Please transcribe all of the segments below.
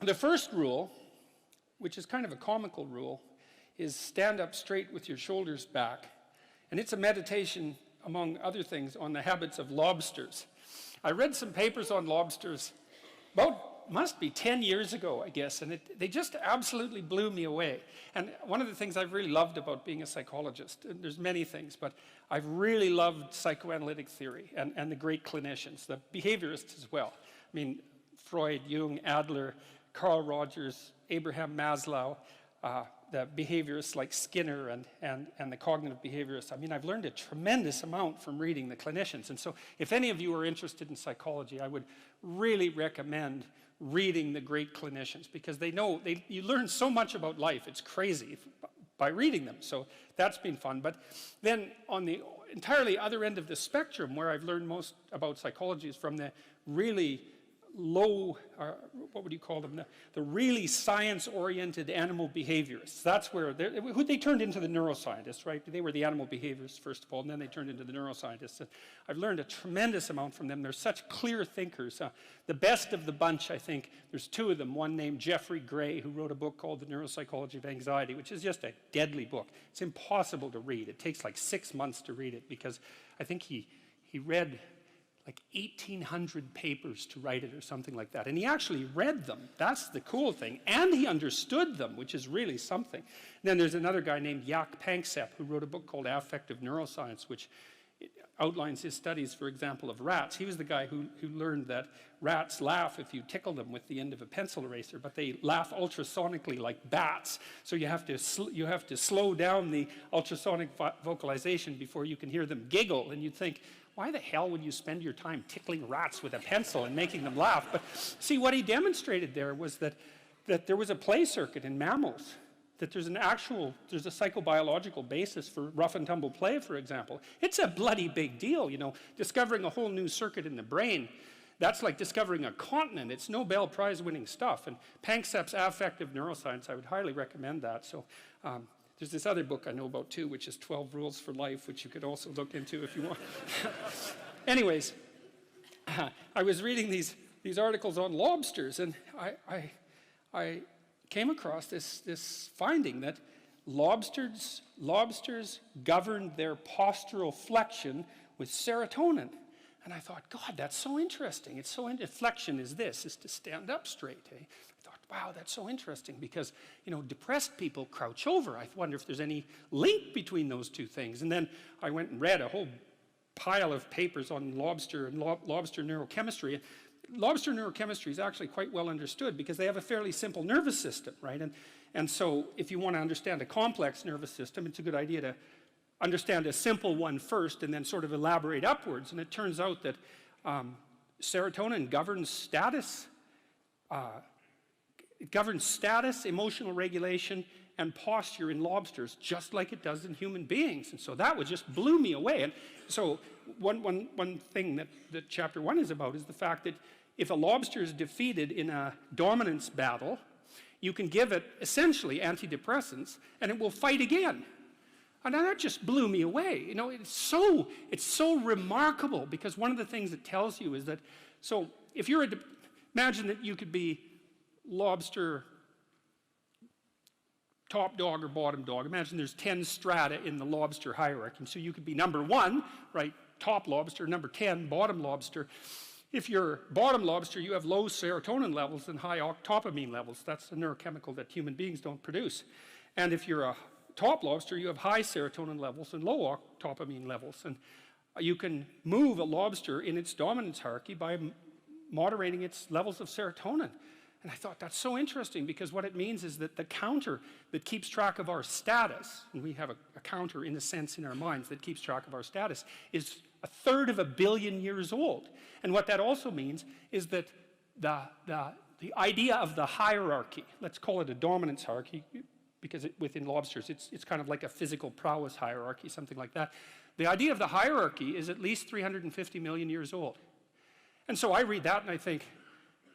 The first rule, which is kind of a comical rule, is stand up straight with your shoulders back. And it's a meditation, among other things, on the habits of lobsters. I read some papers on lobsters about, must be 10 years ago, I guess, and they just absolutely blew me away. And one of the things I've really loved about being a psychologist, and there's many things, but I've really loved psychoanalytic theory and the great clinicians, the behaviorists as well. I mean, Freud, Jung, Adler, Carl Rogers, Abraham Maslow, the behaviorists like Skinner and the cognitive behaviorists. I mean, I've learned a tremendous amount from reading the clinicians. And so if any of you are interested in psychology, I would really recommend reading the great clinicians, because they know, you learn so much about life, it's crazy, by reading them. So that's been fun. But then on the entirely other end of the spectrum, where I've learned most about psychology, is from the really low, what would you call them, the really science-oriented animal behaviorists. That's where they turned into the neuroscientists, right? They were the animal behaviorists first of all, and then they turned into the neuroscientists. And I've learned a tremendous amount from them. They're such clear thinkers. The best of the bunch, I think, there's two of them. One named Jeffrey Gray, who wrote a book called The Neuropsychology of Anxiety, which is just a deadly book. It's impossible to read. It takes like 6 months to read it, because I think he read like 1,800 papers to write it or something like that. And he actually read them. That's the cool thing. And he understood them, which is really something. And then there's another guy named Jaak Panksepp, who wrote a book called Affective Neuroscience, which outlines his studies, for example, of rats. He was the guy who learned that rats laugh if you tickle them with the end of a pencil eraser, but they laugh ultrasonically like bats. So you have to slow down the ultrasonic vocalization before you can hear them giggle. And you'd think, why the hell would you spend your time tickling rats with a pencil and making them laugh? But see, what he demonstrated there was that there was a play circuit in mammals, that there's a psychobiological basis for rough and tumble play, for example. It's a bloody big deal, you know, discovering a whole new circuit in the brain. That's like discovering a continent. It's Nobel Prize winning stuff. And Panksepp's Affective Neuroscience, I would highly recommend that. So there's this other book I know about too, which is 12 Rules for Life, which you could also look into if you want. Anyways, I was reading these articles on lobsters, and I came across this finding that lobsters govern their postural flexion with serotonin. And I thought, God, that's so interesting. It's so flexion is to stand up straight. Eh? I thought, wow, that's so interesting, because, you know, depressed people crouch over. I wonder if there's any link between those two things. And then I went and read a whole pile of papers on lobster and lobster neurochemistry. Lobster neurochemistry is actually quite well understood, because they have a fairly simple nervous system, right? And so if you want to understand a complex nervous system, it's a good idea to understand a simple one first and then sort of elaborate upwards. And it turns out that serotonin governs status. It governs status, emotional regulation, and posture in lobsters, just like it does in human beings. And so that just blew me away. And so one thing that chapter 1 is about is the fact that if a lobster is defeated in a dominance battle, you can give it essentially antidepressants, and it will fight again. And that just blew me away. You know, it's so remarkable, because one of the things it tells you is that, so if you're imagine that you could be lobster top dog or bottom dog. Imagine there's 10 strata in the lobster hierarchy. So you could be number 1, right, top lobster, number 10, bottom lobster. If you're bottom lobster, you have low serotonin levels and high octopamine levels. That's a neurochemical that human beings don't produce. And if you're a top lobster, you have high serotonin levels and low octopamine levels. And you can move a lobster in its dominance hierarchy by moderating its levels of serotonin. And I thought, that's so interesting, because what it means is that the counter that keeps track of our status, and we have a counter in a sense in our minds that keeps track of our status, is 1/3 of a billion years old. And what that also means is that the idea of the hierarchy, let's call it a dominance hierarchy, because within lobsters it's kind of like a physical prowess hierarchy, something like that. The idea of the hierarchy is at least 350 million years old. And so I read that and I think,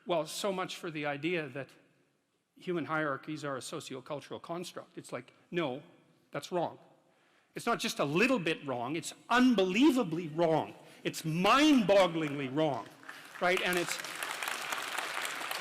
well, so much for the idea that human hierarchies are a sociocultural construct. It's like, no, that's wrong. It's not just a little bit wrong, it's unbelievably wrong. It's mind-bogglingly wrong, right? And it's,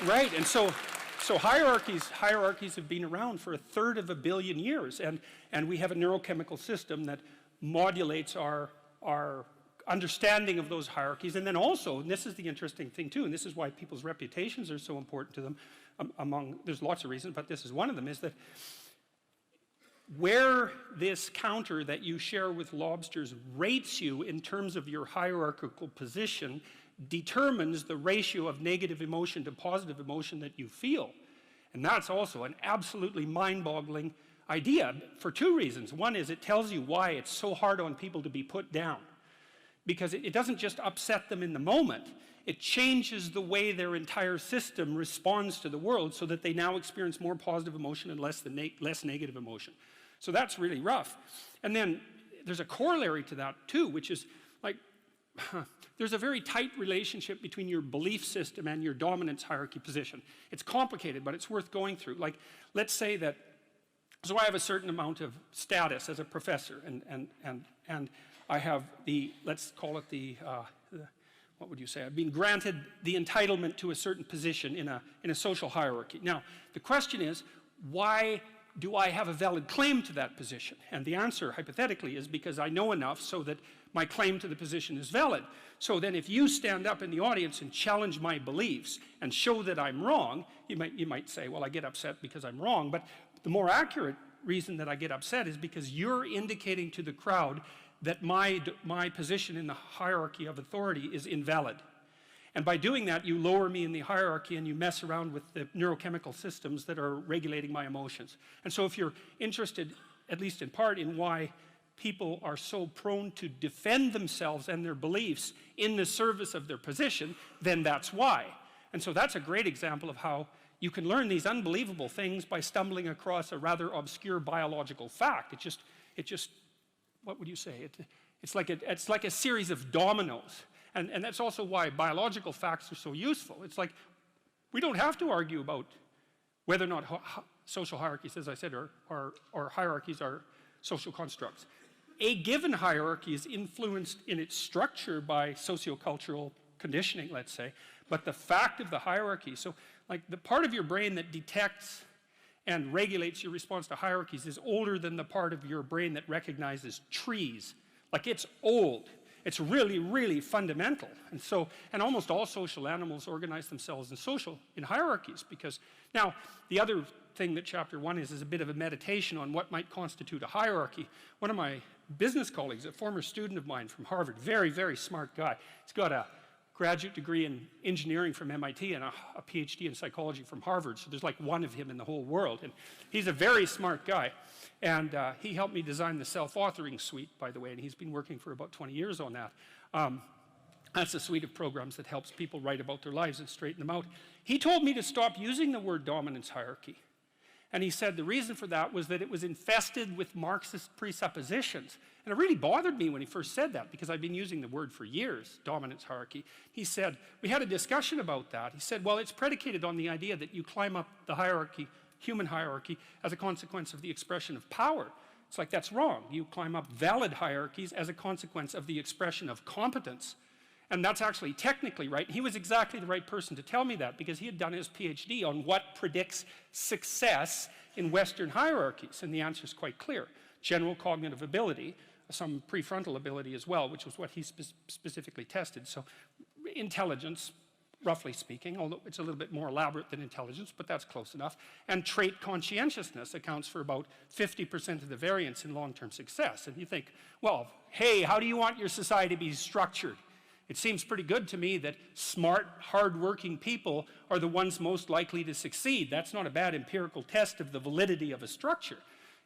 right, and so So hierarchies have been around for 1/3 of a billion years, and we have a neurochemical system that modulates our understanding of those hierarchies. And then also, and this is the interesting thing too, and this is why people's reputations are so important to them, there's lots of reasons, but this is one of them, is that where this counter that you share with lobsters rates you in terms of your hierarchical position determines the ratio of negative emotion to positive emotion that you feel. And that's also an absolutely mind-boggling idea for two reasons. One is it tells you why it's so hard on people to be put down. Because it doesn't just upset them in the moment, it changes the way their entire system responds to the world so that they now experience more positive emotion and less negative emotion. So that's really rough. And then there's a corollary to that too, which is like, there's a very tight relationship between your belief system and your dominance hierarchy position. It's complicated, but it's worth going through. Like, let's say that, so I have a certain amount of status as a professor, and I have the, let's call it what would you say? I've been granted the entitlement to a certain position in a social hierarchy. Now, the question is, why do I have a valid claim to that position? And the answer, hypothetically, is because I know enough so that my claim to the position is valid. So then if you stand up in the audience and challenge my beliefs and show that I'm wrong, you might say, well, I get upset because I'm wrong, but the more accurate reason that I get upset is because you're indicating to the crowd that my position in the hierarchy of authority is invalid. And by doing that, you lower me in the hierarchy and you mess around with the neurochemical systems that are regulating my emotions. And so if you're interested, at least in part, in why people are so prone to defend themselves and their beliefs in the service of their position, then that's why. And so that's a great example of how you can learn these unbelievable things by stumbling across a rather obscure biological fact. It just, what would you say? It's like a series of dominoes. And that's also why biological facts are so useful. It's like, we don't have to argue about whether or not social hierarchies, as I said, or hierarchies are social constructs. A given hierarchy is influenced in its structure by sociocultural conditioning, let's say, but the fact of the hierarchy, so like the part of your brain that detects and regulates your response to hierarchies is older than the part of your brain that recognizes trees. Like, it's old. It's really, really fundamental. And so, and almost all social animals organize themselves in hierarchies, because now the other thing that chapter 1 is a bit of a meditation on what might constitute a hierarchy. One of my business colleagues, a former student of mine from Harvard, very, very smart guy. He's got a graduate degree in engineering from MIT and a PhD in psychology from Harvard, so there's like one of him in the whole world. And he's a very smart guy. And he helped me design the self-authoring suite, by the way, and he's been working for about 20 years on that. That's a suite of programs that helps people write about their lives and straighten them out. He told me to stop using the word dominance hierarchy. And he said the reason for that was that it was infested with Marxist presuppositions. And it really bothered me when he first said that, because I've been using the word for years, dominance hierarchy. He said, we had a discussion about that. He said, well, it's predicated on the idea that you climb up the hierarchy, human hierarchy, as a consequence of the expression of power. It's like, that's wrong. You climb up valid hierarchies as a consequence of the expression of competence. And that's actually technically right. He was exactly the right person to tell me that, because he had done his PhD on what predicts success in Western hierarchies. And the answer is quite clear. General cognitive ability, some prefrontal ability as well, which was what he specifically tested. So intelligence, roughly speaking, although it's a little bit more elaborate than intelligence, but that's close enough. And trait conscientiousness accounts for about 50% of the variance in long-term success. And you think, well, hey, how do you want your society to be structured? It seems pretty good to me that smart, hard-working people are the ones most likely to succeed. That's not a bad empirical test of the validity of a structure,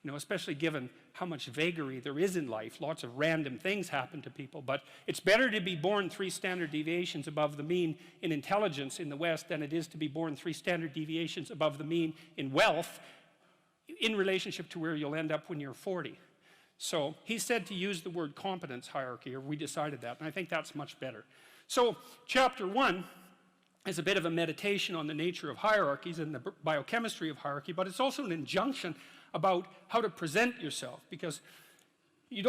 you know, especially given how much vagary there is in life. Lots of random things happen to people, but it's better to be born 3 standard deviations above the mean in intelligence in the West than it is to be born 3 standard deviations above the mean in wealth in relationship to where you'll end up when you're 40. So he said to use the word competence hierarchy, or we decided that, and I think that's much better. So chapter 1 is a bit of a meditation on the nature of hierarchies and the biochemistry of hierarchy, but it's also an injunction about how to present yourself, because you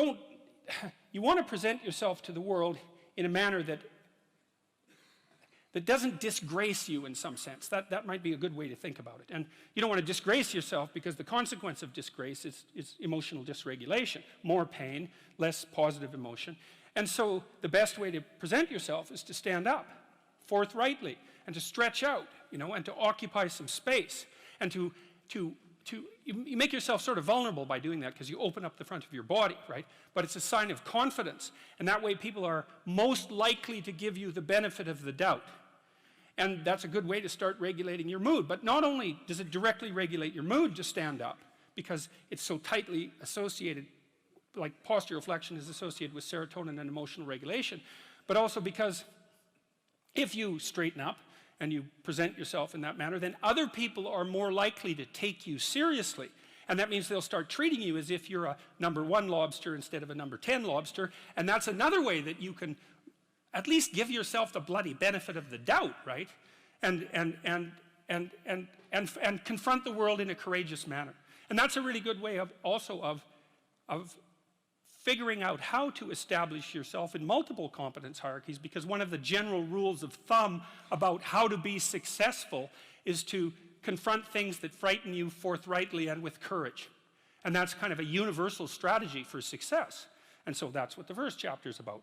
want to present yourself to the world in a manner that that doesn't disgrace you in some sense. That might be a good way to think about it. And you don't want to disgrace yourself, because the consequence of disgrace is emotional dysregulation. More pain, less positive emotion. And so the best way to present yourself is to stand up forthrightly and to stretch out, you know, and to occupy some space, and you make yourself sort of vulnerable by doing that, because you open up the front of your body, right? But it's a sign of confidence, and that way people are most likely to give you the benefit of the doubt. And that's a good way to start regulating your mood. But not only does it directly regulate your mood to stand up, because it's so tightly associated, like postural flexion is associated with serotonin and emotional regulation, but also because if you straighten up and you present yourself in that manner, then other people are more likely to take you seriously. And that means they'll start treating you as if you're a number 1 lobster instead of a number 10 lobster. And that's another way that you can at least give yourself the bloody benefit of the doubt, right? And confront the world in a courageous manner. And that's a really good way of figuring out how to establish yourself in multiple competence hierarchies, because one of the general rules of thumb about how to be successful is to confront things that frighten you forthrightly and with courage. And that's kind of a universal strategy for success. And so that's what the first chapter is about.